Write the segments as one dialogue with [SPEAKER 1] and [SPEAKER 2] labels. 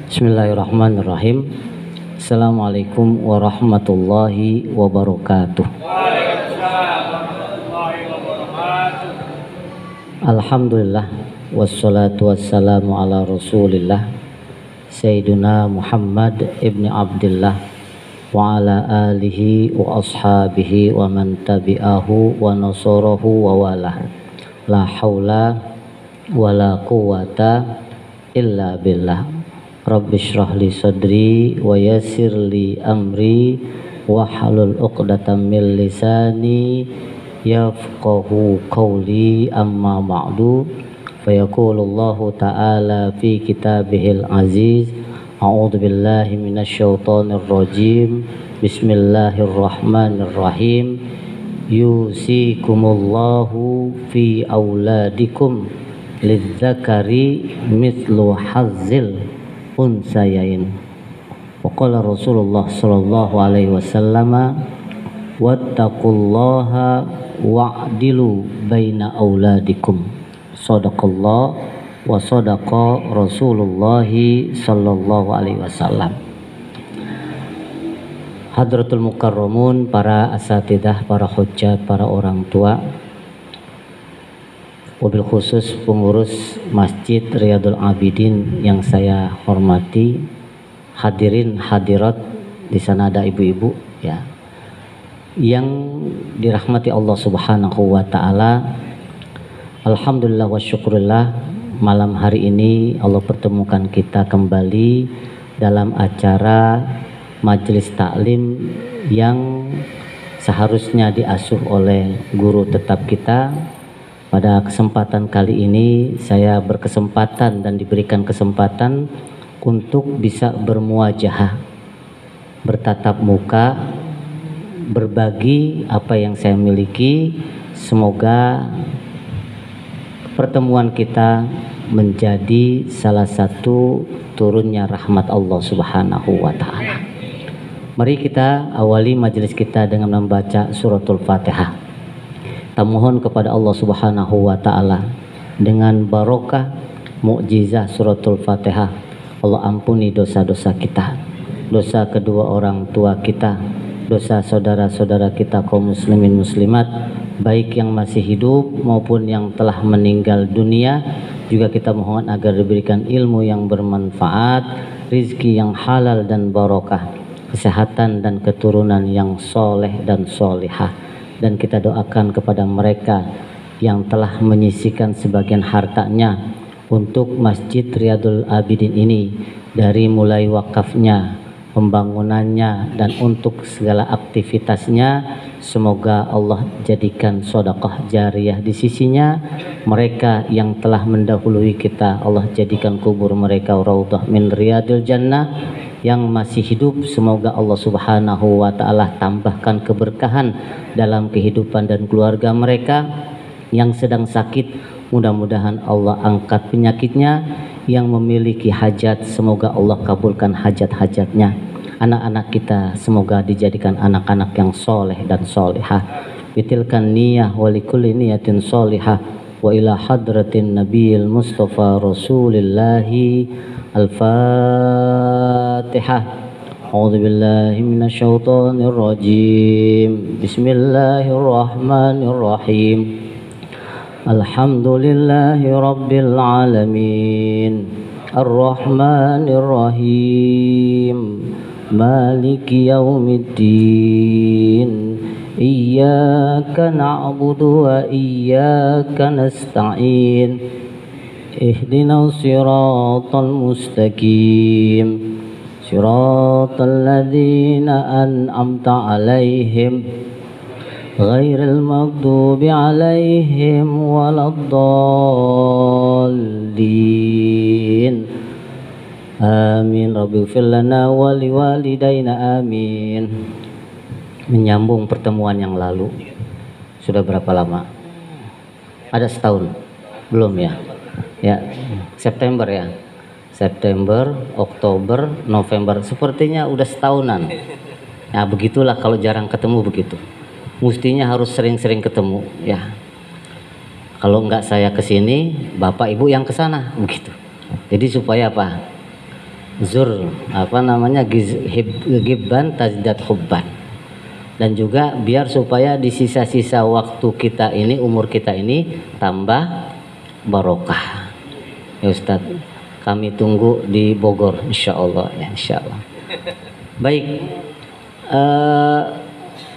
[SPEAKER 1] Bismillahirrahmanirrahim. Assalamualaikum warahmatullahi wabarakatuh. Alhamdulillah wassalatu wassalamu ala rasulillah Sayyiduna Muhammad ibni Abdillah wa ala alihi wa ashabihi wa man tabi'ahu wa nasarahu wa wala. La hawla wa la quwata illa billah. Rabbi shrah li sadri wa yassir li amri wa halul uqdatam min lisani yafqahu qawli, amma ba'du. Fayaqulullahu ta'ala fi kitabihil aziz, a'udzu billahi minasyaitonir rajim. Bismillahirrahmanirrahim. Yusikumullahu fi auladikum lidzakari mithlu hazzil unsayain. Wa qala Rasulullah sallallahu alaihi wasallam, wattaqullaha wa'dilu baina auladikum. Shadaqallah wa sadaqa Rasulullah sallallahu alaihi wasallam. Hadratul mukarramun, para asatidah, para hujjat, para orang tua, wabil khusus pengurus Masjid Riyadul Abidin yang saya hormati, hadirin hadirat, di sana ada ibu-ibu ya, yang dirahmati Allah Subhanahu wa taala. Alhamdulillah wa syukurillah, malam hari ini Allah pertemukan kita kembali dalam acara majelis taklim yang seharusnya diasuh oleh guru tetap kita. Pada kesempatan kali ini saya berkesempatan dan diberikan kesempatan untuk bisa bermuajahah, bertatap muka, berbagi apa yang saya miliki. Semoga pertemuan kita menjadi salah satu turunnya rahmat Allah Subhanahu wa taala. Mari kita awali majelis kita dengan membaca suratul Fatihah. Kita mohon kepada Allah Subhanahu wa taala dengan barokah mukjizah suratul Fatihah, Allah ampuni dosa-dosa kita, dosa kedua orang tua kita, dosa saudara-saudara kita kaum muslimin muslimat, baik yang masih hidup maupun yang telah meninggal dunia. Juga kita mohon agar diberikan ilmu yang bermanfaat, rizki yang halal dan barokah, kesehatan dan keturunan yang soleh dan solihah. Dan kita doakan kepada mereka yang telah menyisihkan sebagian hartanya untuk Masjid Riyadul Abidin ini, dari mulai wakafnya, pembangunannya, dan untuk segala aktivitasnya. Semoga Allah jadikan sedekah jariyah di sisinya. Mereka yang telah mendahului kita, Allah jadikan kubur mereka raudhah min riyadil jannah. Yang masih hidup, semoga Allah Subhanahu wa taala tambahkan keberkahan dalam kehidupan dan keluarga mereka. Yang sedang sakit, mudah-mudahan Allah angkat penyakitnya. Yang memiliki hajat, semoga Allah kabulkan hajat-hajatnya. Anak-anak kita semoga dijadikan anak-anak yang soleh dan solehah. Bitilkan niyah walikulli niyatin solehah. Wa ila hadratin nabiyil mustafa rasulillahi. Al-Fatihah. A'udzu billahi minasyaitonir rajim. Bismillahirrahmanirrahim. Alhamdulillahi rabbil alamin. Ar-Rahmanir Rahim. Maliki yaumiddin. Iyyaka na'budu wa iyyaka nasta'in. Ihdinas siratal mustaqim. Siratal ladzina an'amta 'alaihim ghairil maghdubi 'alaihim waladdallin. Amin. Rabbighfir lana wa liwalidayna amin. Menyambung pertemuan yang lalu, sudah berapa lama? Ada setahun? Belum ya? Ya, September ya. September, Oktober, November, sepertinya udah setahunan. Nah, begitulah kalau jarang ketemu begitu. Mestinya harus sering-sering ketemu ya. Kalau enggak saya ke sini, Bapak Ibu yang ke sana begitu. Jadi supaya apa? zur apa namanya gibban tazdad hubban. Dan juga biar supaya di sisa-sisa waktu kita ini, umur kita ini tambah barokah. Ya Ustaz, kami tunggu di Bogor insyaallah ya, insyaallah. Baik,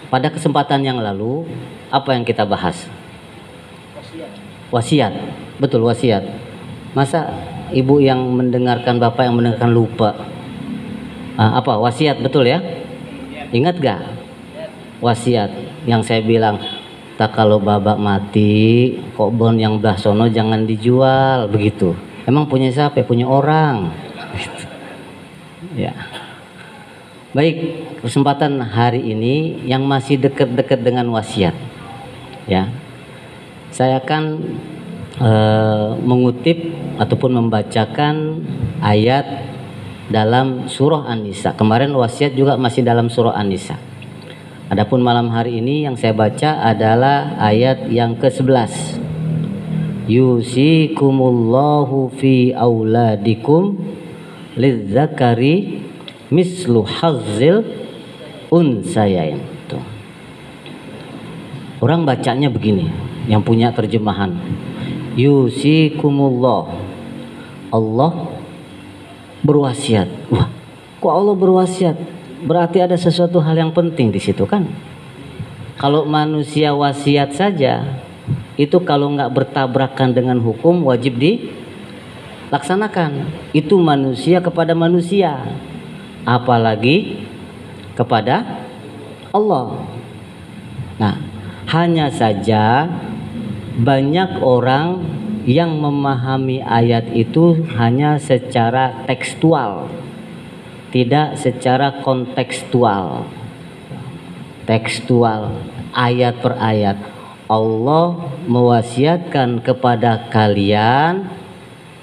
[SPEAKER 1] pada kesempatan yang lalu apa yang kita bahas? Wasiat. Betul, wasiat. Masa ibu yang mendengarkan, bapak yang mendengarkan lupa? Apa wasiat, betul ya? Ingat gak wasiat yang saya bilang, tak kalau babak mati kok bon yang belah sono jangan dijual, begitu. Emang punya siapa? Punya orang. Ya. Baik, kesempatan hari ini yang masih dekat-dekat dengan wasiat, ya. Saya akan mengutip ataupun membacakan ayat dalam surah An-Nisa. Kemarin wasiat juga masih dalam surah An-Nisa. Adapun malam hari ini yang saya baca adalah ayat yang ke-11. Yusikumullahu fi auladikum lizzakari mislu hazzil unsayain. Tuh. Orang bacanya begini, yang punya terjemahan. Yusikumullah. Allah berwasiat. Wah, kok Allah berwasiat? Berarti ada sesuatu hal yang penting di situ kan? Kalau manusia wasiat saja, itu kalau nggak bertabrakan dengan hukum wajib dilaksanakan. Itu manusia kepada manusia, apalagi kepada Allah. Nah, hanya saja banyak orang yang memahami ayat itu hanya secara tekstual, tidak secara kontekstual. Tekstual, ayat per ayat. Allah mewasiatkan kepada kalian,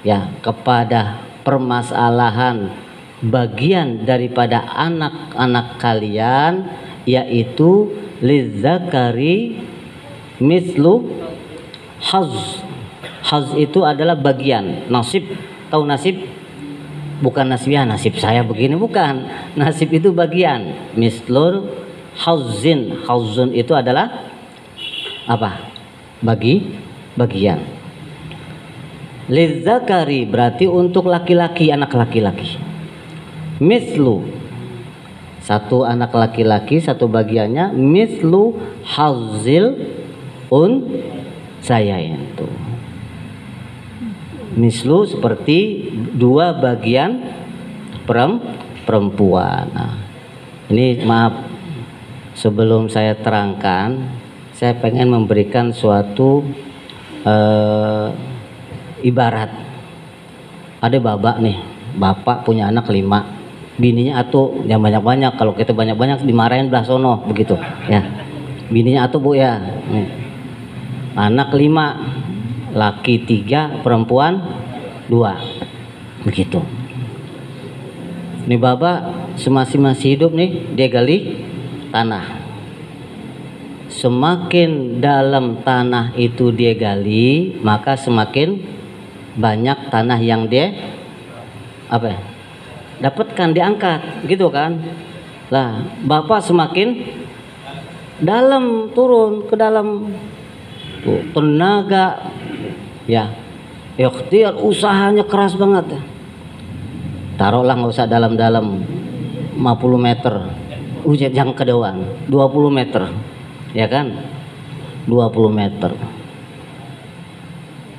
[SPEAKER 1] ya, kepada permasalahan bagian daripada anak-anak kalian, yaitu lizzakari mislu haz. Haz itu adalah bagian, nasib. Tahu nasib? Bukan nasib, ya nasib saya begini, bukan. Nasib itu bagian. Mislur hazzin. Hazzun itu adalah apa? Bagian. Lizzakari berarti untuk laki-laki, anak laki-laki. Mislu, satu anak laki-laki, satu bagiannya. Mislu hazzil unsayain. Tuh. Mislu seperti dua bagian perempuan. Nah, ini maaf, sebelum saya terangkan, saya pengen memberikan suatu ibarat. Ada bapak punya anak 5, bininya atuh yang banyak-banyak. Kalau kita banyak-banyak dimarahin belah sono, begitu ya. Bininya atuh bu ya. Anak 5, laki 3, perempuan 2, begitu. Ini bapak masih hidup nih, dia gali tanah. Semakin dalam tanah itu dia gali, maka semakin banyak tanah yang dia dapatkan, diangkat, gitu kan. Lah, bapak semakin dalam, turun ke dalam, tuh, tenaga, ya, ikhtiar, usahanya keras banget. Taruhlah nggak usah dalam-dalam 50 meter, yang kedewaan 20 meter, ya kan, 20 meter.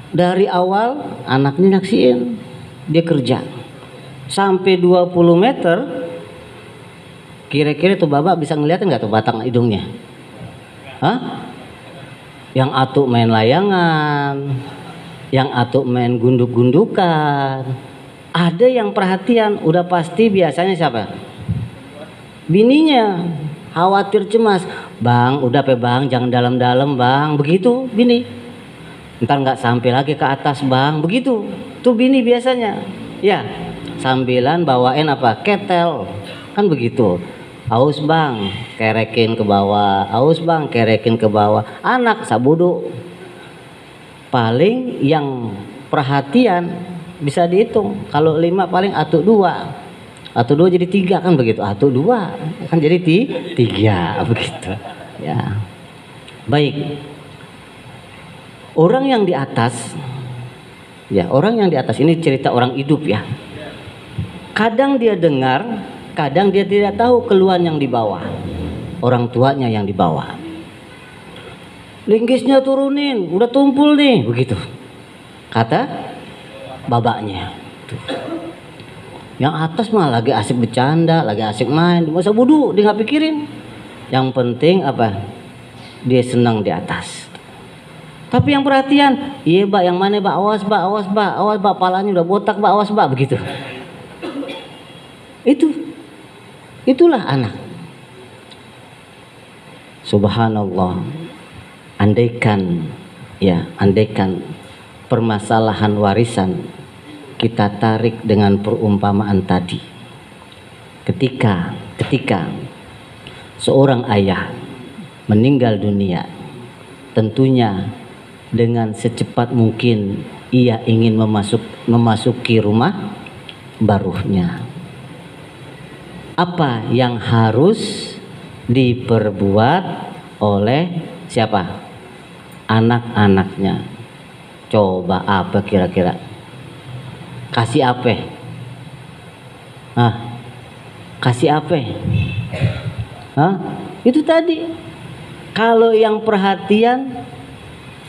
[SPEAKER 1] Dari awal anaknya nyaksiin dia kerja sampai 20 meter. Kira-kira tuh bapak bisa ngeliatin nggak tuh batang hidungnya? Hah? Yang atuh main layangan, yang atuh main gunduk-gundukan. Ada yang perhatian, udah pasti biasanya siapa? Bininya. Khawatir, cemas. Bang, udah bang, jangan dalam-dalam bang. Begitu bini. Ntar nggak sampai lagi ke atas bang. Begitu. Tuh bini biasanya. Ya, sambilan bawain apa? Ketel. Kan begitu. Aus bang, kerekin ke bawah. Aus bang, kerekin ke bawah. Anak sabudu. Paling yang perhatian bisa dihitung. Kalau 5 paling atuh 2. Atau 2 jadi 3 kan begitu. Atau 2 kan jadi 3 begitu. Ya. Baik. Orang yang di atas, ya orang yang di atas ini cerita orang hidup ya. Kadang dia dengar, kadang dia tidak tahu keluhan yang di bawah. Orang tuanya yang di bawah. Linggisnya turunin, udah tumpul nih, begitu. Kata babaknya. Tuh. Yang atas mah lagi asik bercanda, lagi asik main, masa bodoh dia nggak pikirin. Yang penting apa? Dia senang di atas. Tapi yang perhatian, iya Mbak, yang mana Mbak? Awas Mbak, awas Mbak, awas Mbak, palanya udah botak Mbak, awas Mbak, begitu. Itulah anak. Subhanallah. Andaikan permasalahan warisan kita tarik dengan perumpamaan tadi. Ketika seorang ayah meninggal dunia, tentunya dengan secepat mungkin ia ingin memasuki rumah barunya. Apa yang harus diperbuat oleh siapa? Anak-anaknya. Coba apa kira-kira? Kasih apa? Kasih apa? Itu tadi. Kalau yang perhatian,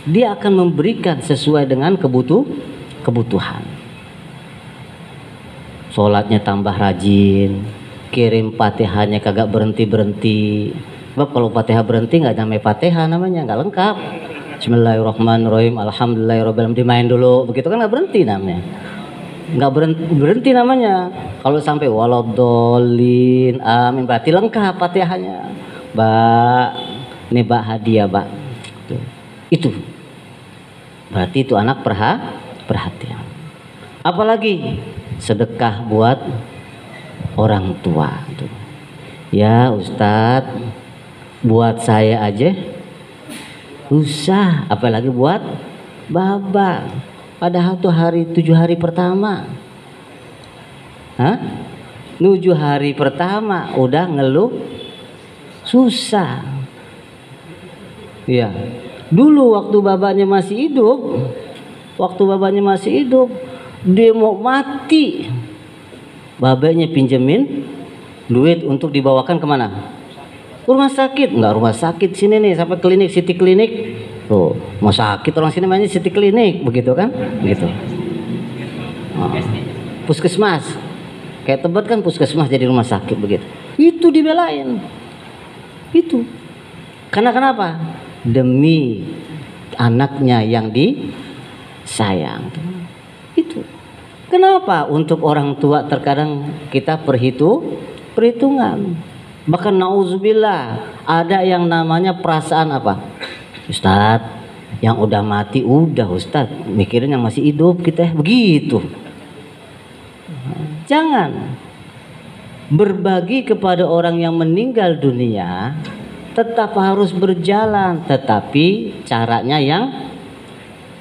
[SPEAKER 1] dia akan memberikan sesuai dengan kebutuhan. Sholatnya tambah rajin, kirim Fatihahnya kagak berhenti. Sebab kalau Fatihah berhenti nggak namanya Fatihah, namanya nggak lengkap. Bismillahirrahmanirrahim, alhamdulillahirobbilalamin, dimain dulu, begitu kan nggak berhenti namanya. Nggak berhenti namanya. Kalau sampai waladhdallin, amin, berarti lengkap Fatihahnya. Ini Mbak hadiah Mbak. Itu berarti itu anak perhatian. Apalagi sedekah buat orang tua. Ya Ustadz, buat saya aja usah, apalagi buat Baba. Padahal tuh 7 hari pertama, 7 hari pertama udah ngeluh susah. Ya, dulu waktu babanya masih hidup, dia mau mati, babanya pinjemin duit untuk dibawakan kemana? Rumah sakit. Enggak rumah sakit sini nih, sampai klinik, City Klinik. Tuh, mau sakit orang sini mainnya City Klinik, begitu kan? Begitu. Puskesmas. Kayak Tebet kan puskesmas jadi rumah sakit begitu. Itu dibelain. Itu. Karena kenapa? Demi anaknya yang disayang. Itu. Kenapa untuk orang tua terkadang kita perhitungan? Bahkan nauzubillah, ada yang namanya perasaan apa? Ustadz, yang udah mati udah Ustadz, mikirin yang masih hidup kita, begitu. Jangan. Berbagi kepada orang yang meninggal dunia tetap harus berjalan, tetapi caranya yang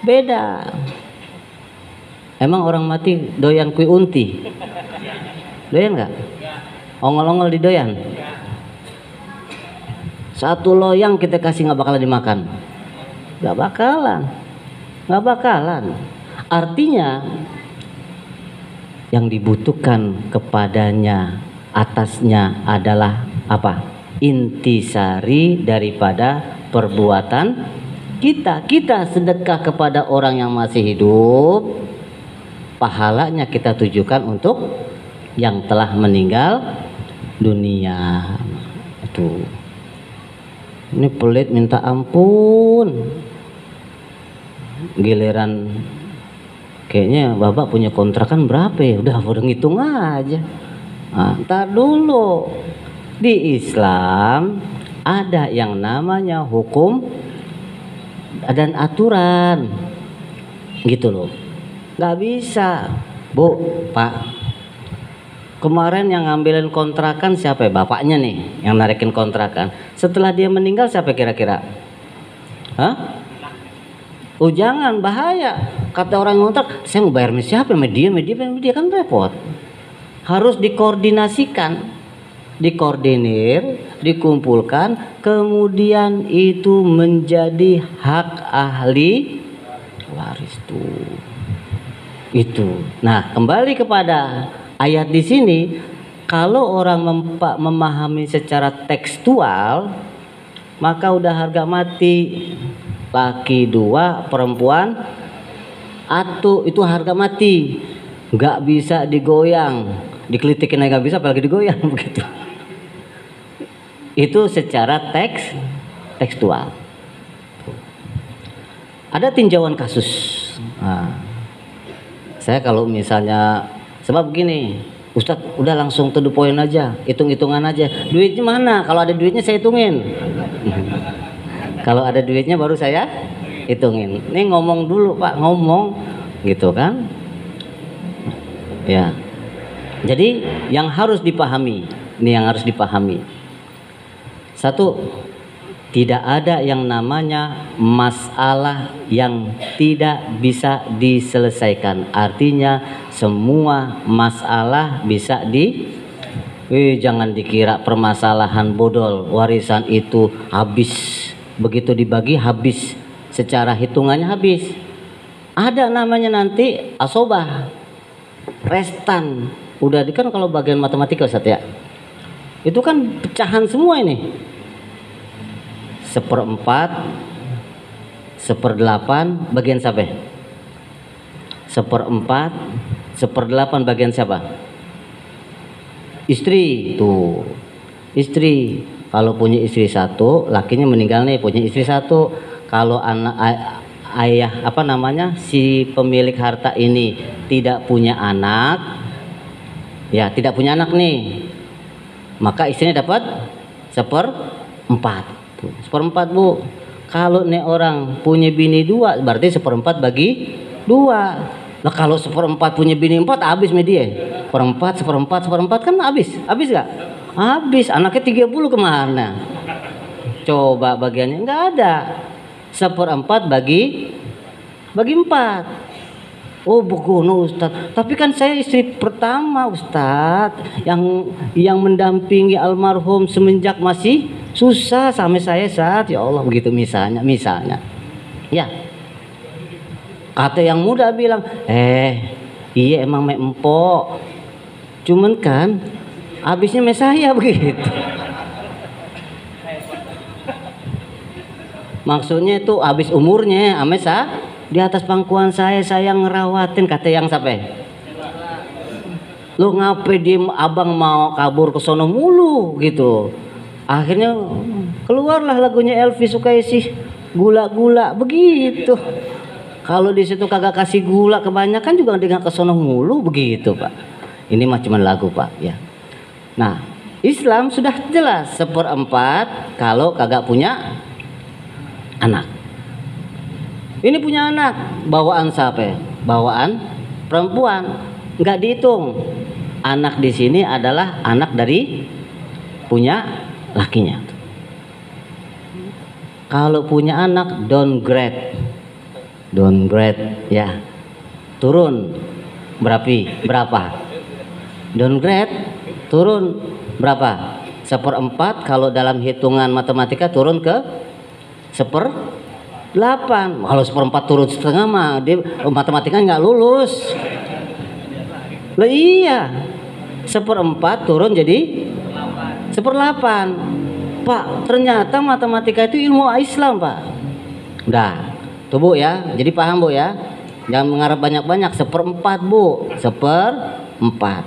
[SPEAKER 1] beda. Emang orang mati doyan kue unti? Doyan nggak? Ongol-ongol didoyan? Satu loyang kita kasih nggak bakalan dimakan? Nggak bakalan. Artinya yang dibutuhkan kepadanya, atasnya adalah apa? Intisari daripada perbuatan kita. Kita sedekah kepada orang yang masih hidup, pahalanya kita tujukan untuk yang telah meninggal dunia. Itu. Ini pelit minta ampun. Giliran kayaknya Bapak punya kontrakan berapa ya? Udah ngitung aja. Ntar dulu. Di Islam ada yang namanya hukum dan aturan. Gitu loh. Gak bisa. Bu, Pak, kemarin yang ngambilin kontrakan siapa ya? Bapaknya nih yang narikin kontrakan. Setelah dia meninggal siapa kira-kira? Oh jangan, bahaya. Kata orang ngontrak, saya mau bayar siapa? Media kan repot. harus dikoordinasikan, dikoordinir, dikumpulkan, kemudian itu menjadi hak ahli waris tuh. Itu. Nah, kembali kepada ayat di sini, kalau orang memahami secara tekstual, maka udah harga mati. Laki 2, perempuan 1, itu harga mati. Nggak bisa digoyang, dikelitikin aja nggak bisa, apalagi digoyang begitu. Itu secara tekstual. Ada tinjauan kasus. Nah, saya kalau misalnya, sebab begini, Ustadz udah langsung to the point aja, hitung-hitungan aja. Duitnya mana? Kalau ada duitnya saya hitungin. Kalau ada duitnya baru saya hitungin. Ini ngomong dulu Pak, ngomong gitu kan. Ya. Jadi yang harus dipahami, ini yang harus dipahami. Satu, tidak ada yang namanya masalah yang tidak bisa diselesaikan. Artinya semua masalah bisa jangan dikira permasalahan bodol, warisan itu habis. Begitu dibagi habis, secara hitungannya habis. Ada namanya nanti asobah, restan. Udah kan kalau bagian matematika Ustaz ya, itu kan pecahan semua ini. 1/4, 1/8 bagian siapa? 1/4, 1/8 bagian siapa? Istri tuh. Istri. Kalau punya istri 1, lakinya meninggal nih, punya istri 1. Kalau anak ayah si pemilik harta ini tidak punya anak, ya tidak punya anak nih, maka istrinya dapat 1/4. 1/4 Bu. Kalau nih orang punya bini 2, berarti 1/4 bagi 2. Nah kalau 1/4 punya bini 4, habis media. 1/4, 1/4, 1/4 kan habis gak? Habis. Anaknya 30 kemana? Coba bagiannya nggak ada. 1/4 bagi 4. Oh begono Ustadz, tapi kan saya istri pertama Ustadz, yang mendampingi almarhum semenjak masih susah sampai saya saat, ya Allah, begitu misalnya ya. Kata yang muda bilang, iya emang mek empok, cuman kan habisnya mek saya begitu. Maksudnya itu habis umurnya ame di atas pangkuan saya ngerawatin. Kata yang siapa? Lu ngapain diem, abang mau kabur ke sono mulu gitu. Akhirnya keluarlah lagunya Elvi Sukaesih, gula-gula begitu. Kalau di situ kagak kasih gula kebanyakan juga dia nggak ke sono mulu begitu Pak. Ini mah cuma lagu Pak ya. Nah Islam sudah jelas 1/4 kalau kagak punya anak. Ini punya anak, bawaan siapa? Bawaan perempuan, nggak dihitung. Anak di sini adalah anak dari punya lakinya. Kalau punya anak downgrade ya, turun berapa? Downgrade turun berapa? 1/4. Kalau dalam hitungan matematika turun ke 1/8. Kalau 1/4 turun setengah mah dia matematika nggak lulus. Lah iya, 1/4 turun jadi 1/8. Pak, ternyata matematika itu ilmu Islam Pak. Udah, tuh Bu ya. Jadi paham Bu ya. Jangan mengharap banyak-banyak. 1/4 Bu, 1/4.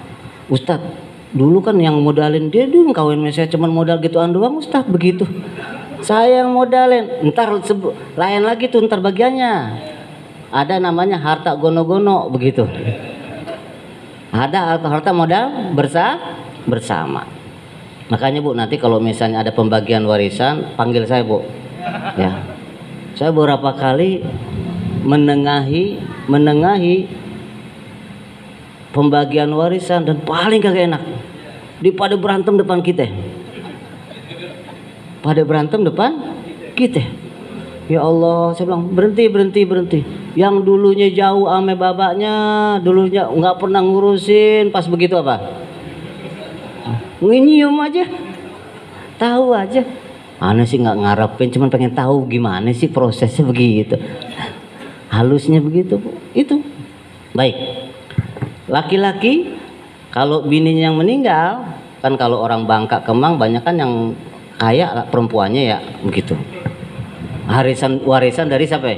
[SPEAKER 1] Ustadz, dulu kan yang modalin dia dulu kawin saya cuma modal gituan doang Ustadz begitu. Saya yang modalin, ntar lain lagi tuh ntar bagiannya. Ada namanya harta gono-gono begitu. Ada harta modal bersama. Makanya Bu, nanti kalau misalnya ada pembagian warisan, panggil saya Bu. Ya. Saya beberapa kali menengahi pembagian warisan dan paling kagak enak. Pada berantem depan kita. Ya Allah, saya bilang berhenti. Yang dulunya jauh ame babaknya, dulunya nggak pernah ngurusin, pas begitu apa? nyium aja, tahu aja. Aneh sih nggak ngarepin, cuman pengen tahu gimana sih prosesnya begitu. Halusnya begitu, Bu. Itu. Baik. Laki-laki kalau bininya yang meninggal, kan kalau orang Bangka Kemang banyak kan yang kaya perempuannya ya, begitu. Warisan dari siapa?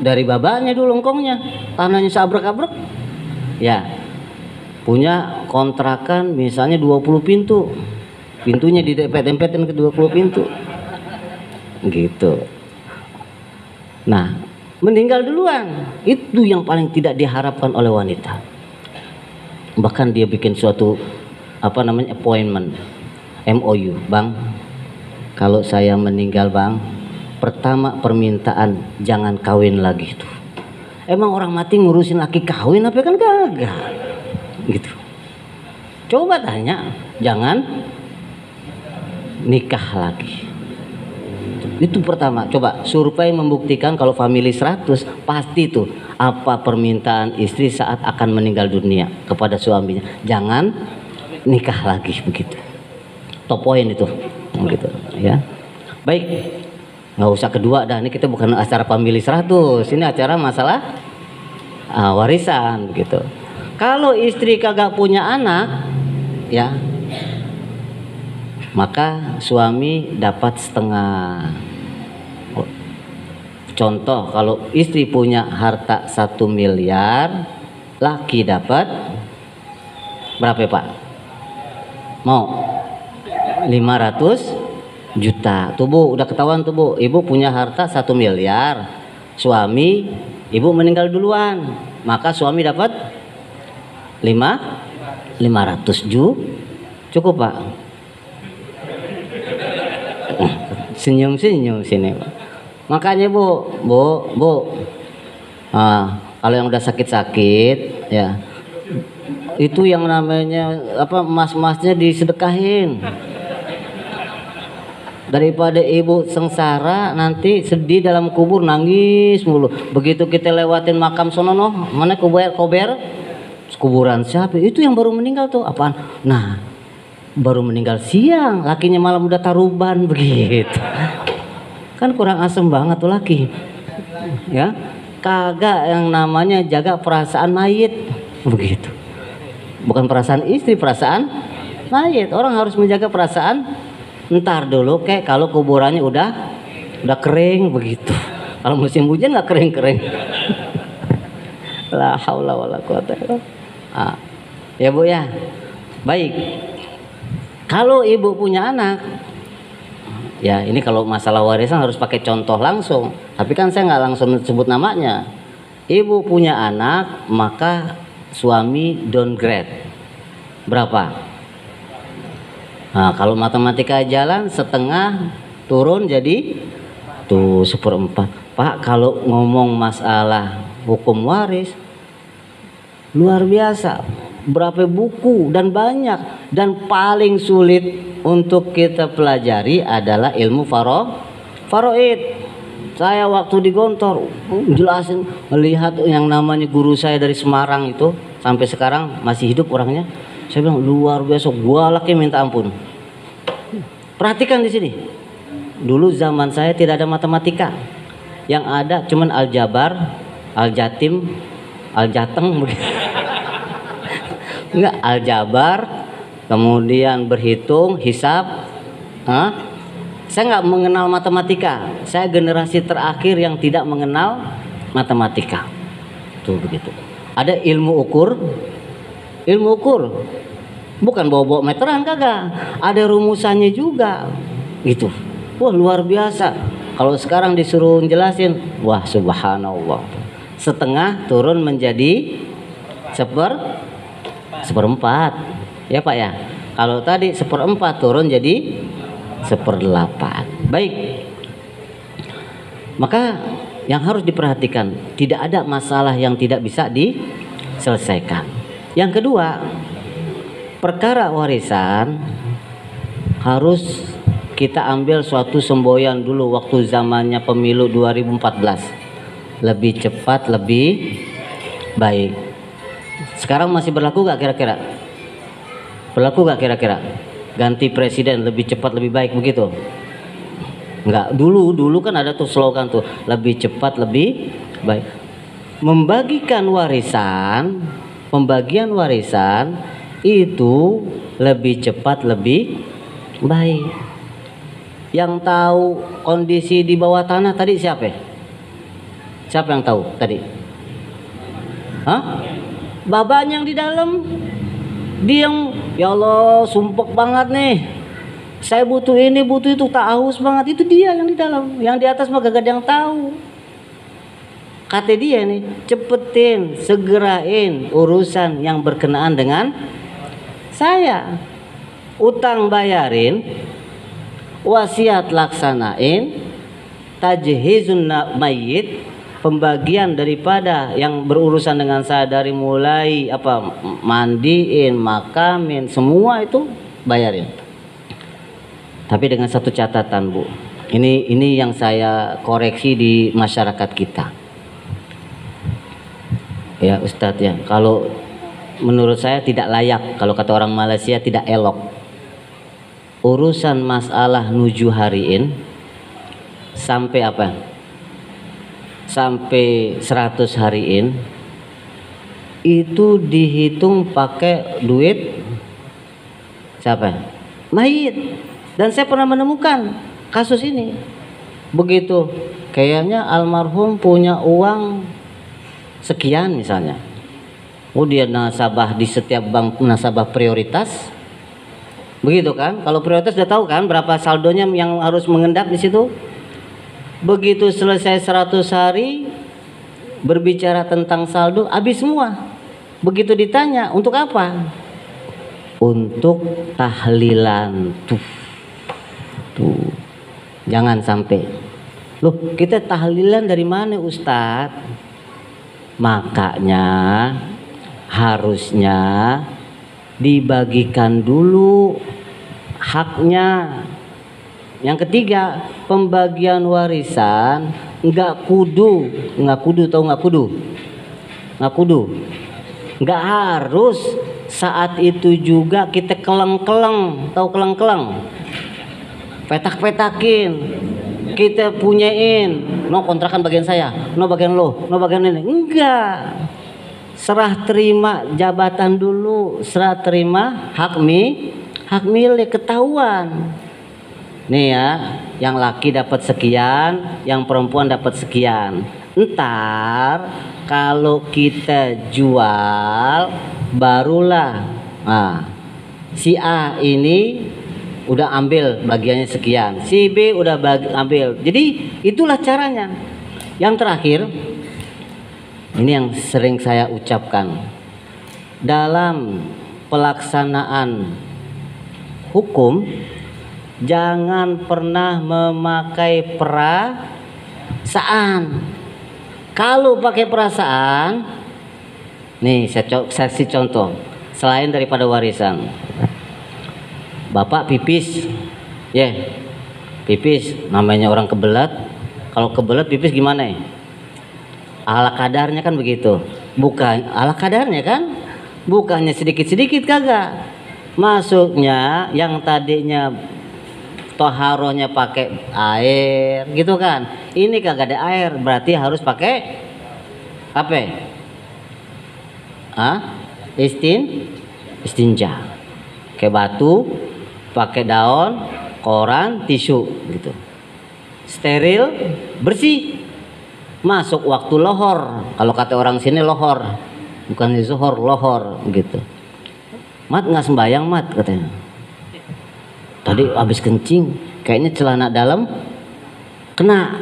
[SPEAKER 1] Dari babanya dulu engkongnya. Tanahnya seabrek-abrek. Ya. Punya kontrakan misalnya 20 pintu. Pintunya didempet-dempetin ke 20 pintu. Gitu. Nah, meninggal duluan. Itu yang paling tidak diharapkan oleh wanita. Bahkan dia bikin suatu appointment, MOU, Bang. Kalau saya meninggal, Bang, pertama permintaan jangan kawin lagi tuh. Emang orang mati ngurusin laki kawin apa, kan kagak. Gitu. Coba tanya, jangan nikah lagi. Itu pertama. Coba survei membuktikan kalau family 100 pasti tuh apa permintaan istri saat akan meninggal dunia kepada suaminya, jangan nikah lagi, begitu. Top point itu, begitu ya. Baik, nggak usah kedua dah, ini kita bukan acara family 100, ini acara masalah warisan, begitu. Kalau istri kagak punya anak ya, maka suami dapat setengah. Contoh, kalau istri punya harta 1 miliar, laki dapat berapa, Pak? Mau 500 juta. Tuh Bu, udah ketahuan tuh Bu, ibu punya harta 1 miliar, suami ibu meninggal duluan, maka suami dapat 500 juta. Cukup, Pak? Senyum-senyum sini, Pak. Makanya Bu, kalau yang udah sakit-sakit ya, itu yang namanya emas-emasnya disedekahin. Daripada ibu sengsara nanti sedih dalam kubur, nangis mulu. Begitu kita lewatin makam sono, mana kober kuburan siapa? Itu yang baru meninggal tuh, apaan? Nah, baru meninggal siang, lakinya malam udah taruban, begitu. Kan kurang asem banget tuh laki. Ya, kagak yang namanya jaga perasaan mayit, begitu. Bukan perasaan istri, perasaan mayit. Orang harus menjaga perasaan. Ntar dulu kayak kalau kuburannya udah kering, begitu. Kalau musim hujan nggak kering. La haula wala quwata illa billah. Ya Bu ya. Baik. Kalau ibu punya anak, ya ini kalau masalah warisan harus pakai contoh langsung. Tapi kan saya nggak langsung sebut namanya. Ibu punya anak, maka suami downgrade. Berapa? Nah, kalau matematika jalan, setengah turun jadi tuh 1/4. Pak, kalau ngomong masalah hukum waris luar biasa, berapa buku dan banyak, dan paling sulit untuk kita pelajari adalah ilmu faraid. Saya waktu di Gontor jelasin, melihat yang namanya guru saya dari Semarang itu sampai sekarang masih hidup orangnya. Saya bilang luar biasa, gua laki minta ampun. Perhatikan di sini. Dulu zaman saya tidak ada matematika. Yang ada cuman aljabar, aljatim, aljateng begitu. Enggak, aljabar, kemudian berhitung, hisab. Saya nggak mengenal matematika. Saya generasi terakhir yang tidak mengenal matematika. Tuh begitu. Ada ilmu ukur. Bukan bawa-bawa meteran, kagak. Ada rumusannya juga. Gitu. Wah, luar biasa. Kalau sekarang disuruh jelasin, wah subhanallah. Setengah turun menjadi 1/4. Ya Pak ya. Kalau tadi 1/4 turun jadi 1/8. Baik. Maka yang harus diperhatikan, tidak ada masalah yang tidak bisa diselesaikan. Yang kedua, perkara warisan harus kita ambil suatu semboyan dulu waktu zamannya pemilu 2014. Lebih cepat, lebih baik. Sekarang masih berlaku gak kira-kira? Berlaku gak kira-kira? Ganti presiden lebih cepat lebih baik begitu? Enggak, dulu kan ada tuh slogan tuh, lebih cepat lebih baik. Pembagian warisan itu lebih cepat lebih baik. Yang tahu kondisi di bawah tanah tadi siapa? Siapa yang tahu tadi? Hah? Babanya yang di dalam. Dia yang, ya Allah, sumpek banget nih. Saya butuh ini, butuh itu, tak haus banget. Itu dia yang di dalam. Yang di atas mah gak ada yang tahu. Kata dia nih, cepetin, segerain urusan yang berkenaan dengan saya. Utang bayarin, wasiat laksanain, tajhizun mayyit, pembagian daripada yang berurusan dengan saya dari mulai mandiin, makamin, semua itu bayarin. Tapi dengan satu catatan, Bu. Ini yang saya koreksi di masyarakat kita. Ya Ustadz ya, kalau menurut saya tidak layak, kalau kata orang Malaysia tidak elok. Urusan masalah nuju hariin sampai sampai 100 hariin itu dihitung pakai duit siapa? Mayit. Dan saya pernah menemukan kasus ini. Begitu, kayaknya almarhum punya uang sekian misalnya. Dia nasabah di setiap bank, nasabah prioritas. Begitu kan? Kalau prioritas udah tahu kan berapa saldonya yang harus mengendap di situ. Begitu selesai 100 hari berbicara tentang saldo, habis semua. Begitu ditanya, untuk apa? Untuk tahlilan. Tuh. Jangan sampai. Loh, kita tahlilan dari mana, Ustadz? Makanya harusnya dibagikan dulu haknya. Yang ketiga, pembagian warisan nggak kudu, nggak harus saat itu juga kita keleng-keleng, tahu keleng-keleng, petak-petakin, kita punyain, no kontrakan bagian saya, no bagian lo, no bagian ini, enggak. Serah terima jabatan dulu, serah terima hak milik, ketahuan. Nih ya, yang laki dapat sekian, yang perempuan dapat sekian. Entar kalau kita jual, barulah si A ini udah ambil bagiannya sekian, si B udah ambil. Jadi itulah caranya. Yang terakhir, ini yang sering saya ucapkan, dalam pelaksanaan hukum jangan pernah memakai perasaan. Kalau pakai perasaan, nih saya kasih contoh selain daripada warisan. Bapak pipis, pipis, namanya orang kebelet. Kalau kebelet pipis gimana ya? Ala kadarnya kan begitu. Bukan ala kadarnya kan? Bukannya sedikit-sedikit, kagak. Masuknya yang tadinya toharohnya pakai air gitu kan, ini kagak ada air, berarti harus pakai apa? Istinja, kayak batu, pakai daun, koran, tisu gitu, steril, bersih. Masuk waktu lohor, kalau kata orang sini lohor, bukan zuhur, lohor gitu. Mat nggak sembayang mat katanya. Tadi habis kencing, kayaknya celana dalam kena.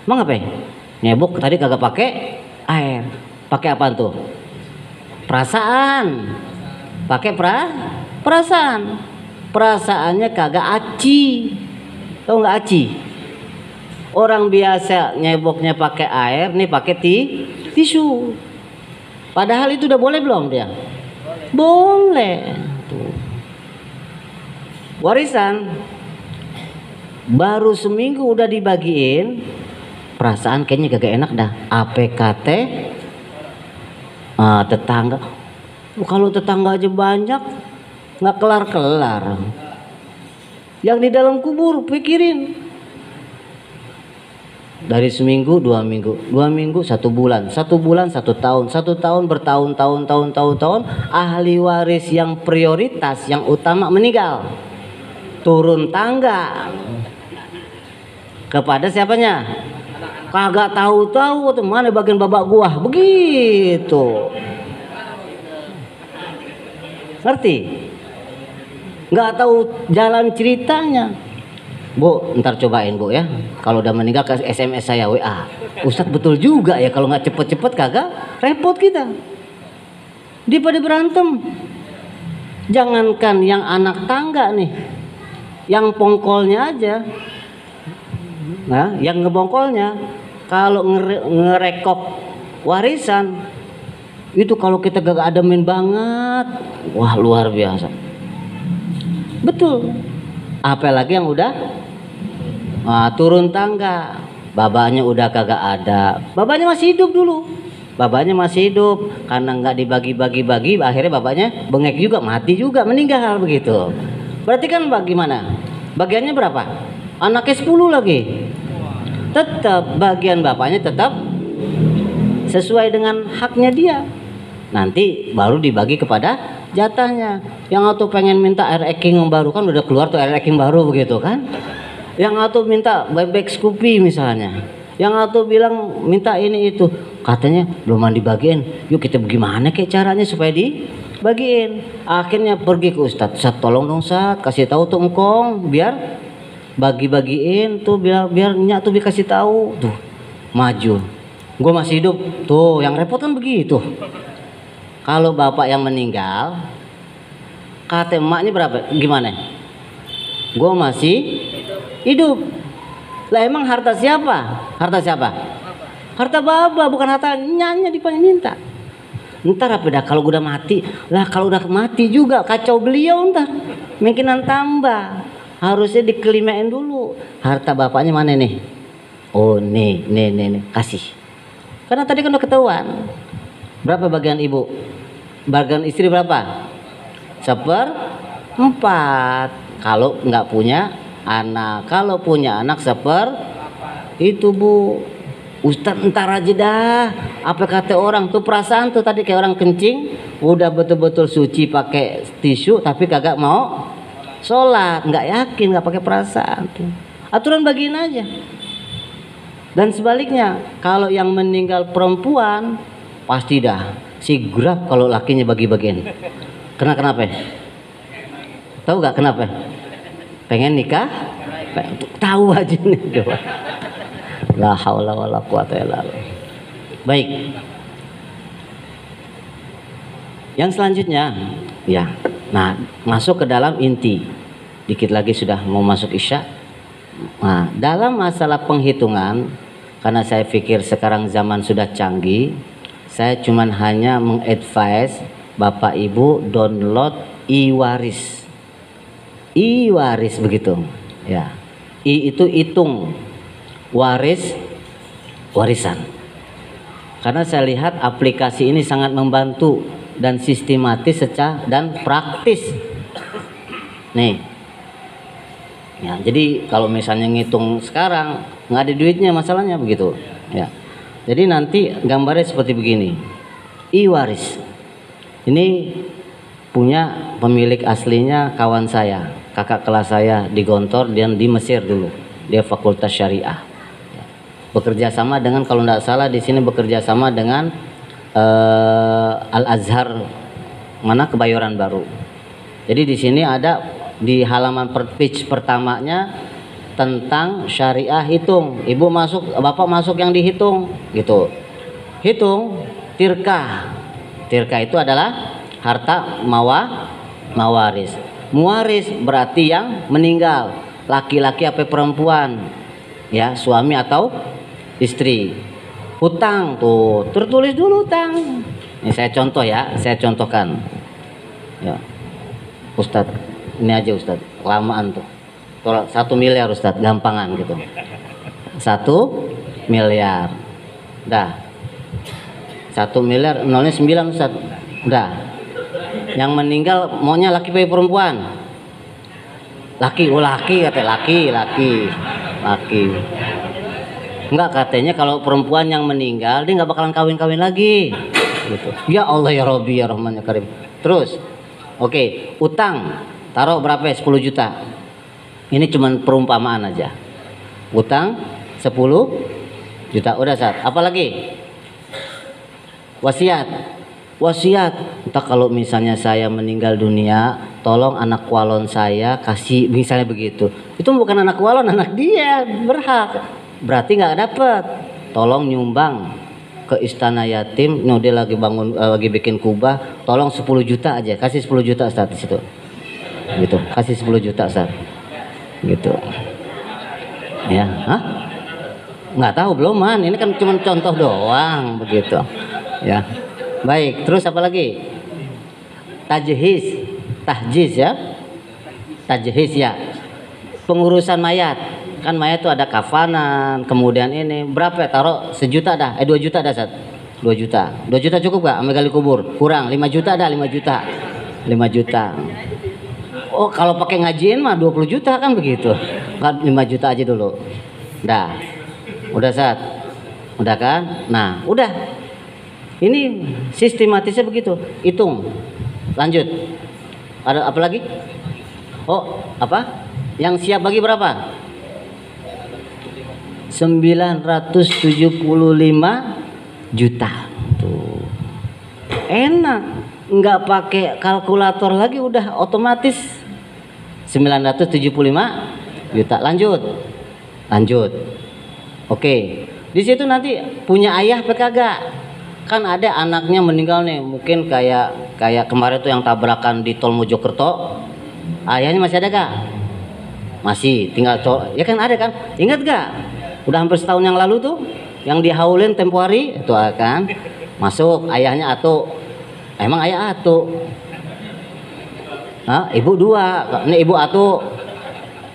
[SPEAKER 1] Emang apa? Nyebok tadi kagak pakai air. Pakai apa tuh? Perasaan. Pakai perasaan. Perasaannya kagak aci. Tahu nggak aci? Orang biasa nyeboknya pakai air, nih pakai tisu. Padahal itu udah boleh belum dia? Boleh. Tuh. Warisan baru seminggu udah dibagiin, perasaan kayaknya gak enak dah. APKT tetangga, kalau tetangga aja banyak, nggak kelar-kelar. Yang di dalam kubur pikirin, dari seminggu, 2 minggu, 2 minggu, 1 bulan, 1 bulan, 1 tahun, 1 tahun, bertahun-tahun, tahun-tahun, ahli waris yang prioritas, yang utama meninggal, turun tangga kepada siapanya? Kagak tahu-tahu tuh mana bagian babak gua, begitu. Ngerti? Nggak tahu jalan ceritanya. Bu, ntar cobain Bu ya. Kalau udah meninggal ke SMS saya WA. Ustadz betul juga ya, kalau nggak cepet-cepet kagak repot kita. Dia pada berantem. Jangankan yang anak tangga nih, yang pongkolnya aja. Nah, yang ngebongkolnya kalau ngerekop warisan itu kalau kita gak ademin banget, wah luar biasa. Betul. Apalagi yang udah turun tangga, babanya udah kagak ada. Babanya masih hidup dulu. Babanya masih hidup, karena nggak dibagi-bagi-bagi, akhirnya babanya bengek juga, mati juga, meninggal begitu. Berarti kan bagaimana? Bagiannya berapa? Anaknya 10 lagi. Tetap bagian bapaknya tetap sesuai dengan haknya dia. Nanti baru dibagi kepada jatahnya. Yang atau pengen minta air eking yang baru, kan udah keluar tuh air eking baru begitu kan. Yang atau minta bebek Scoopy misalnya, yang atau bilang minta ini itu, katanya belum dibagiin. Yuk kita bagaimana kayak caranya supaya dibagiin. Akhirnya pergi ke Ustadz, Ustadz tolong dong Ustadz, kasih tahu tuh engkong biar bagi-bagiin tuh, biar nyak tuh dikasih tahu tuh. Maju, gue masih hidup tuh, yang repot kan begitu. Kalau bapak yang meninggal, kata emaknya berapa? Gimana? Gue masih hidup. Lah emang harta siapa? Harta siapa? Harta baba, bukan harta nyanya diminta. Ntar apa dah kalau udah mati? Lah kalau udah mati juga kacau beliau ntar. Mungkinan tambah. Harusnya dikelimain dulu. Harta bapaknya mana nih? Oh nih, kasih. Karena tadi kan udah ketahuan. Berapa bagian ibu? Bagian istri berapa? 1/4. Kalau nggak punya anak, kalau punya anak itu Bu. Ustadz ntar aja dah. Apa kata orang tuh, perasaan tuh tadi kayak orang kencing, udah betul-betul suci pakai tisu tapi kagak mau sholat, nggak yakin, nggak pakai perasaan tuh. Aturan bagiin aja. Dan sebaliknya, kalau yang meninggal perempuan pasti dah sigrap kalau lakinya bagi-bagiin. Kenapa? Tahu gak kenapa? Pengen nikah? Tahu aja nih. La haula wala quwata illa billah. Baik. Yang selanjutnya, ya. Nah, masuk ke dalam inti. Dikit lagi sudah mau masuk Isya. Nah, dalam masalah penghitungan, karena saya pikir sekarang zaman sudah canggih, saya cuman hanya mengadvise Bapak Ibu download e-waris. E-waris begitu. Ya. I itu hitung, warisan. Karena saya lihat aplikasi ini sangat membantu dan sistematis dan praktis. Nih. Ya, jadi kalau misalnya ngitung sekarang nggak ada duitnya, masalahnya begitu. Ya. Jadi nanti gambarnya seperti begini. E-waris. Ini punya pemilik aslinya kawan saya, kakak kelas saya di Gontor dan di Mesir dulu. Dia Fakultas Syariah. Bekerja sama dengan, kalau tidak salah di sini bekerja sama dengan Al Azhar mana Kebayoran Baru. Jadi di sini ada di halaman page pertamanya tentang syariah hitung. Ibu masuk, bapak masuk yang dihitung gitu. Hitung tirkah. Tirkah itu adalah harta mawaris. Muwaris berarti yang meninggal, laki-laki apa perempuan, ya, suami atau istri. Hutang tuh tertulis dulu hutang. Ini saya contoh ya, saya contohkan. Ya, Ustadz, ini aja Ustadz, kelamaan tuh. 1 miliar Ustadz, gampangan gitu. 1 miliar, dah. 1 miliar, nolnya 9 Ustadz, dah. Yang meninggal maunya laki apa perempuan? Laki, oh laki kata laki. Enggak, katanya kalau perempuan yang meninggal dia nggak bakalan kawin lagi. Gitu. Ya Allah ya Robbi ya Rahman ya Karim. Terus, oke, utang taruh berapa ya? 10 juta. Ini cuman perumpamaan aja. Utang 10 juta. Udah Sat. Apa lagi? Wasiat. Entah kalau misalnya saya meninggal dunia, tolong anak walon saya kasih, misalnya begitu. Itu bukan anak walon, anak dia berhak. Berarti nggak dapet. Tolong nyumbang ke istana yatim. No, dia lagi bangun, lagi bikin kubah. Tolong 10 juta aja. Kasih 10 juta Ustaz di situ. Gitu. Kasih 10 juta Ustaz. Gitu. Ya, hah? Nggak tahu belum man. Ini kan cuma contoh doang begitu. Ya. Baik, terus apa lagi? Tahjiz ya. Pengurusan mayat. Kan mayat itu ada kafanan, kemudian ini berapa ya? Taruh 1 juta dah. 2 juta dah Sat. 2 juta. 2 juta cukup gak? Ambil gali kubur. Kurang 5 juta dah, 5 juta. 5 juta. Oh, kalau pakai ngajiin mah 20 juta kan begitu. 5 juta aja dulu. Dah. Udah Sat. Udah kan? Nah, udah. Ini sistematisnya begitu. Hitung. Lanjut. Ada apa lagi? Oh, apa? Yang siap bagi berapa? 975 juta. Tuh. Enak. Nggak pakai kalkulator lagi, udah otomatis 975 juta. Lanjut. Oke. Di situ nanti punya ayah apa kagak? Kan ada anaknya meninggal nih, mungkin kayak kemarin tuh yang tabrakan di Tol Mojokerto. Ayahnya masih ada gak? Masih, tinggal ya kan ada kan? Ingat gak? Udah hampir setahun yang lalu tuh yang dihaulin tempo hari itu kan. Masuk ayahnya Atu. Emang ayah Atu? Hah? Ibu 2. Ini ibu Atu.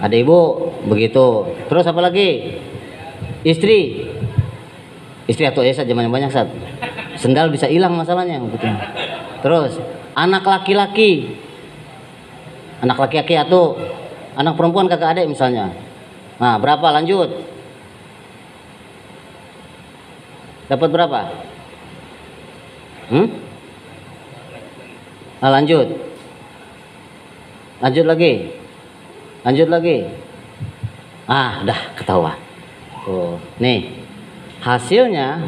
[SPEAKER 1] Ada ibu begitu. Terus apa lagi? Istri Atu ya saja banyak Sat. Sendal bisa hilang masalahnya gitu. Terus anak laki-laki Atu. Anak perempuan kagak ada misalnya. Nah, berapa? Lanjut. Dapat berapa? Nah, lanjut lagi. Ah, udah ketahuan. Tuh, nih hasilnya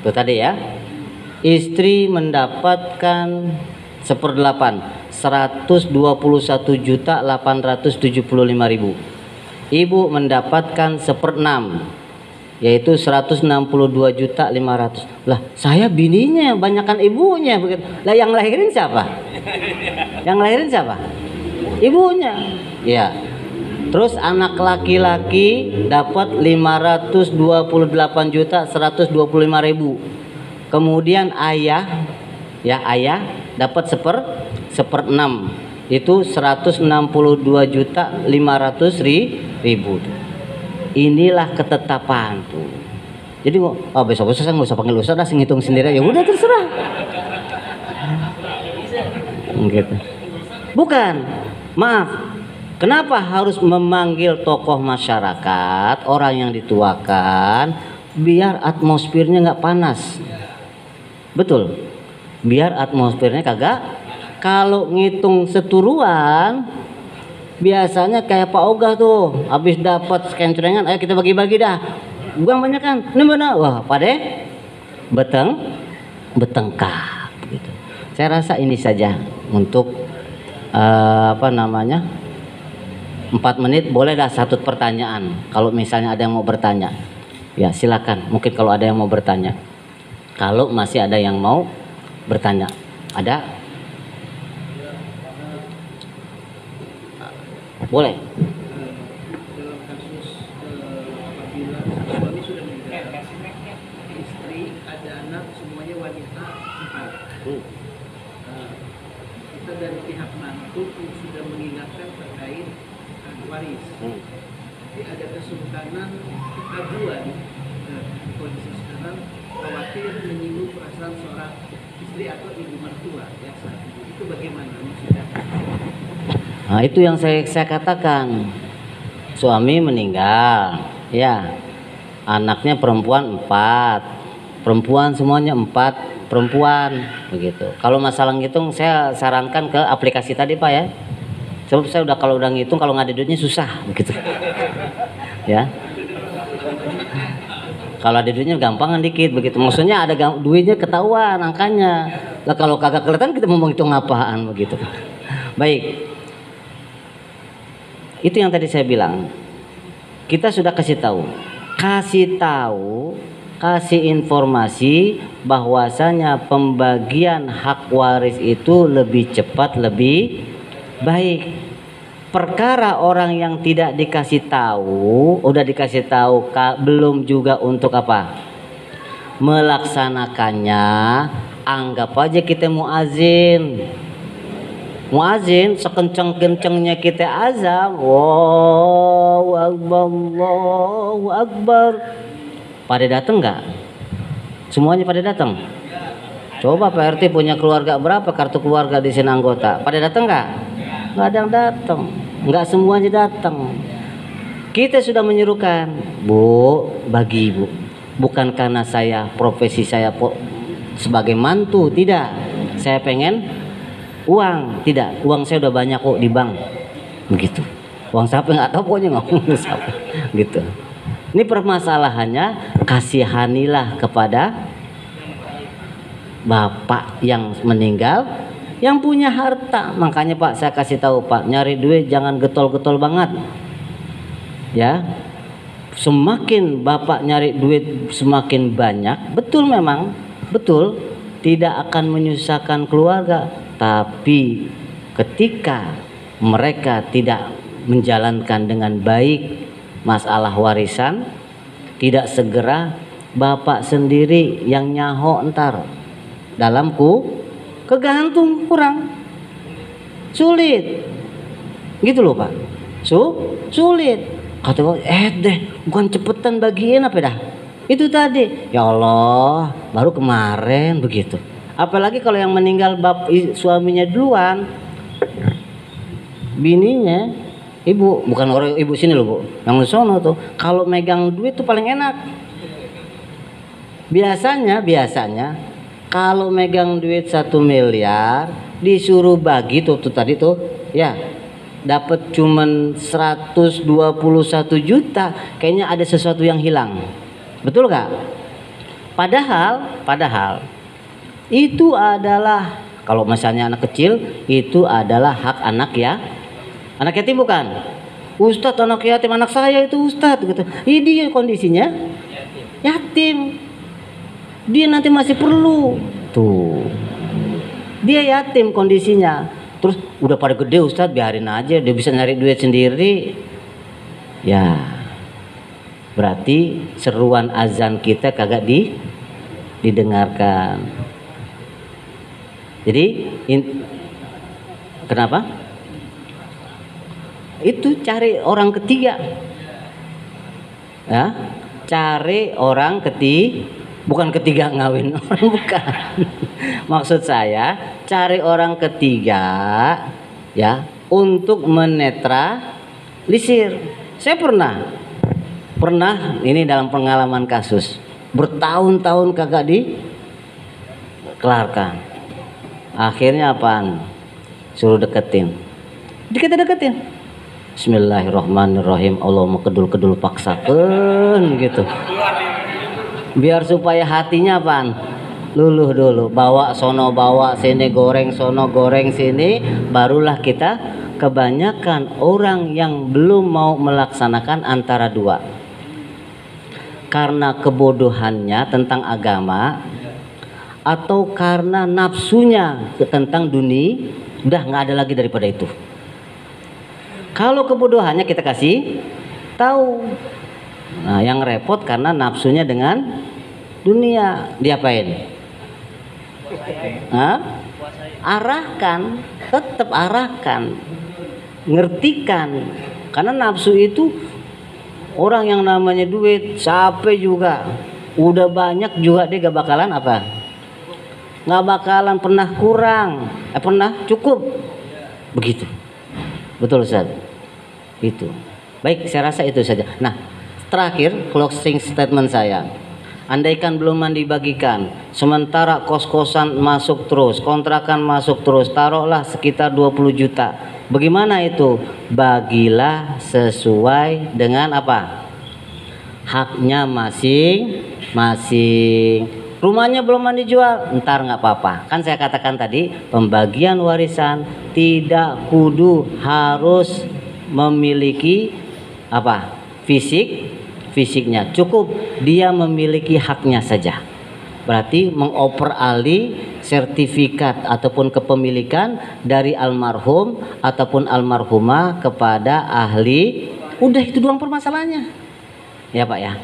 [SPEAKER 1] tuh tadi ya. Istri mendapatkan 1/8, 121.875.000. Ibu mendapatkan 1/6, yaitu 162.500.000. Lah, saya bininya banyakan ibunya begitu. Lah yang lahirin siapa? Ibunya. Ya. Terus anak laki-laki dapat 528.125.000. Kemudian ayah dapat 1/6, itu 162.500.000. Inilah ketetapan tuh. Jadi besok saya nggak usah panggil ustaz, dah ngitung sendiri. Ya udah terserah. Gitu. Bukan, maaf. Kenapa harus memanggil tokoh masyarakat, orang yang dituakan, biar atmosfernya nggak panas. Betul. Biar atmosfernya kagak. Kalau ngitung seturuan, biasanya kayak Pak Ogah tuh, habis dapat kencengan, ayo kita bagi-bagi dah. Buang banyak kan? Ini mana? Wah, pade betengkah gitu. Saya rasa ini saja untuk 4 menit. Boleh dah 1 pertanyaan. Kalau misalnya ada yang mau bertanya, ya silakan. Mungkin kalau ada yang mau bertanya. Kalau masih ada yang mau bertanya, ada? Boleh.
[SPEAKER 2] Dalam kasus apabila suami sudah meninggal, istri ada anak semuanya wanita 4. Kita dari pihak mantu sudah mengingatkan terkait waris. Tapi ada kesultanan keraguan kondisi sekarang, khawatir menyinggung perasaan seorang istri istri atau ibu mertua ya saat itu bagaimana maksudnya?
[SPEAKER 1] Nah, itu yang saya katakan. Suami meninggal, ya, anaknya perempuan 4, perempuan semuanya 4 perempuan begitu. Kalau masalah ngitung saya sarankan ke aplikasi tadi Pak ya. Sebab saya kalau udah ngitung kalau nggak ada duitnya susah begitu. Ya. Kalau ada duitnya gampangan dikit begitu. Maksudnya ada duitnya ketahuan angkanya. Lah kalau kagak kelihatan kita mau menghitung apaan begitu. Baik. Itu yang tadi saya bilang. Kita sudah kasih informasi bahwasanya pembagian hak waris itu lebih cepat, lebih baik. Perkara orang yang tidak dikasih tahu, udah dikasih tahu belum juga untuk apa? Melaksanakannya, anggap aja kita muazin sekenceng-kencengnya kita azan, Allahu Akbar, Allahu Akbar. Pada datang nggak? Semuanya pada datang. Coba Pak RT punya keluarga berapa kartu keluarga di sini anggota? Pada datang nggak? Nggak ada yang datang. Nggak semuanya datang. Kita sudah menyerukan, Bu, bagi Ibu. Bukan karena profesi saya sebagai mantu, tidak. Saya pengen uang, tidak, uang saya udah banyak kok di bank, begitu. Uang siapa nggak tahu pokoknya ngomong siapa, gitu. Ini permasalahannya, kasihanilah kepada bapak yang meninggal, yang punya harta. Makanya Pak saya kasih tahu Pak, nyari duit jangan getol-getol banget, ya. Semakin bapak nyari duit semakin banyak, betul memang, betul, tidak akan menyusahkan keluarga. Tapi ketika mereka tidak menjalankan dengan baik masalah warisan, tidak segera, bapak sendiri yang nyaho entar dalamku kegantung kurang sulit gitu loh Pak. Sulit kata deh bukan cepetan bagiin apa dah itu tadi, ya Allah baru kemarin begitu. Apalagi kalau yang meninggal suaminya duluan, bininya, ibu, bukan orang ibu sini loh Bu, yang sono tuh, kalau megang duit tuh paling enak. Biasanya kalau megang duit 1 miliar disuruh bagi tuh tadi tuh, ya, dapat cuman 121 juta, kayaknya ada sesuatu yang hilang, betul gak? Padahal itu adalah, kalau misalnya anak kecil, itu adalah hak anak ya, anak yatim bukan? Ustadz anak yatim, anak saya itu Ustadz gitu. Ini dia kondisinya yatim, dia nanti masih perlu tuh, dia yatim kondisinya. Terus udah pada gede Ustadz, biarin aja, dia bisa nyari duit sendiri. Ya berarti seruan azan kita kagak didengarkan. Jadi kenapa? Itu cari orang ketiga, ya, cari orang bukan ketiga ngawin orang, bukan. Maksud saya cari orang ketiga, ya, untuk menetralisir. Saya pernah ini dalam pengalaman kasus, bertahun-tahun kagak dikelarkan. Akhirnya apaan? Suruh deketin. Bismillahirrahmanirrahim. Allah mau kedul paksakan gitu. Biar supaya hatinya apaan? Luluh dulu. Bawa sono bawa sini, goreng sono goreng sini. Barulah kita, kebanyakan orang yang belum mau melaksanakan antara dua. Karena kebodohannya tentang agama, atau karena nafsunya tentang dunia, udah nggak ada lagi daripada itu. Kalau kebodohannya kita kasih tahu, nah yang repot karena nafsunya dengan dunia, diapain? Arahkan, tetap arahkan, ngertikan, karena nafsu itu orang yang namanya duit, capek juga, udah banyak juga dia gak bakalan apa? nggak bakalan pernah kurang, pernah cukup. Begitu. Betul Ustaz. Itu. Baik, saya rasa itu saja. Nah, terakhir closing statement saya. Andaikan belum dibagikan, sementara kos-kosan masuk terus, kontrakan masuk terus, taruhlah sekitar 20 juta. Bagaimana itu? Bagilah sesuai dengan apa? Haknya masing-masing. Rumahnya belum dijual, ntar nggak apa-apa. Kan saya katakan tadi, pembagian warisan tidak kudu harus memiliki apa? Fisiknya, cukup dia memiliki haknya saja. Berarti mengoper alih sertifikat ataupun kepemilikan dari almarhum ataupun almarhumah kepada ahli. Udah, itu doang permasalahannya. Ya Pak ya.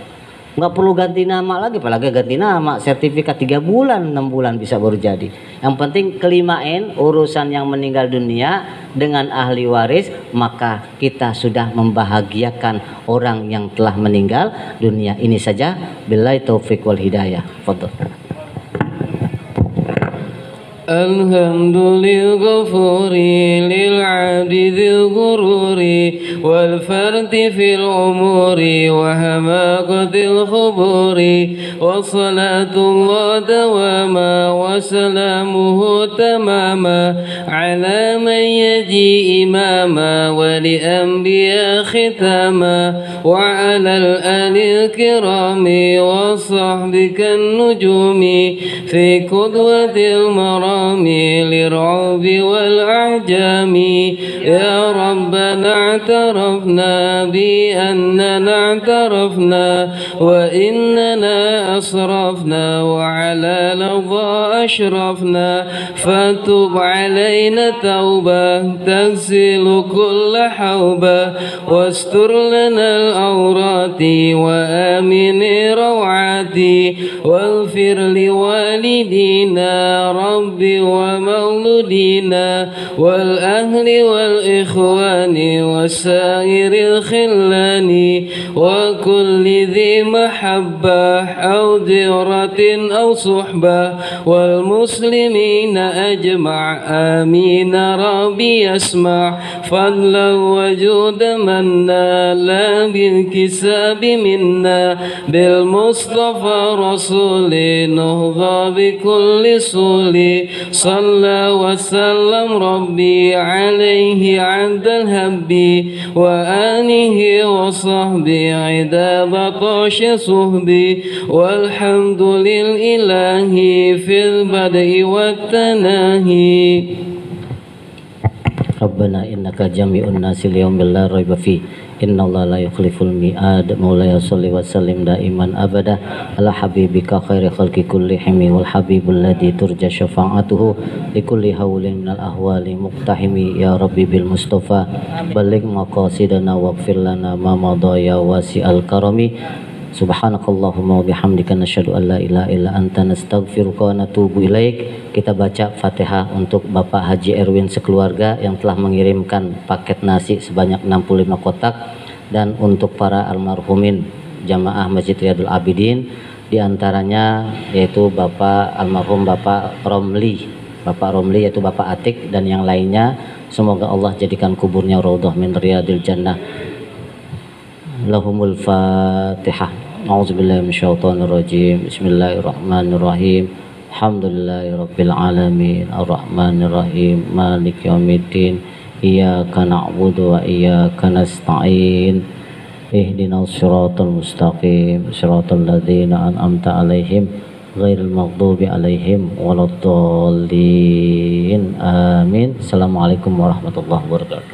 [SPEAKER 1] Nggak perlu ganti nama lagi, apalagi ganti nama, sertifikat 3 bulan 6 bulan bisa baru jadi. Yang penting kelimain urusan yang meninggal dunia dengan ahli waris, maka kita sudah membahagiakan orang yang telah meninggal dunia. Ini saja, billahi taufiq wal hidayah. Fadhol.
[SPEAKER 3] Alhamdulil ghafuri lil abdi dhil gururi wal fardi fil umuri wa hamaqatil khuburi wa salatullah dawama wa salamuhu tamama ala man yaji imama wa li anbiya khitama wa ala al-alil kirami wa sahbika nujumi fi qudwatil marami للرعب والأعجام يا ربنا اعترفنا بأننا اعترفنا وإننا أسرفنا وعلى لظى أشرفنا فتب علينا توبة تغسل كل حوبة واستر لنا العورات وآمن روعاتي واغفر لوالدينا ربي ومولودينا والأهل والإخوان وسائر الخلان وكل ذي محبة أو ذرة أو صحبة والمسلمين أجمع آمين ربي يسمع فضلا وجود منا لا بالكساب منا بالمصطفى رسول نهضى بكل سول صلى وسلم ربي عليه عند الهب وآله وصحبه عدا بطش صحبي والحمد لله في البدء والتناهي
[SPEAKER 1] Rabbana innaka jami'un nasi liyaumil la raiba fi innallaha la yukhliful mi'ad maulaya sholli wa sallim daiman abada ala habibika khairi khalqi kullihim wal habibul ladzi turja syafa'atuhu likulli haulin minal ahwali muqtahimi ya rabbi bil mustafa balligh maqasidana waghfir lana ma madaya wasi'al karami subhanakallahumma wa bihamdika nasyhadu an la ilaha illa anta nastaghfiruka wa natubu ilaik. Kita baca Fatihah untuk Bapak Haji Erwin sekeluarga yang telah mengirimkan paket nasi sebanyak 65 kotak, dan untuk para almarhumin jamaah Masjid Riyadul Abidin, diantaranya yaitu Bapak almarhum Bapak Romli yaitu Bapak Atik, dan yang lainnya. Semoga Allah jadikan kuburnya raudhah min riyadil jannah. Lahumul Fatihah. A'udzubillahi minasyaitonir rajim. Bismillahirrahmanirrahim. Alhamdulillahirabbil alamin arrahmanir rahim maliki yaumiddin iyyaka na'budu wa iyyaka nasta'in ihdinas siratal mustaqim siratal ladzina an'amta 'alaihim ghairil maghdubi 'alaihim waladdallin amin. Assalamualaikum warahmatullahi wabarakatuh.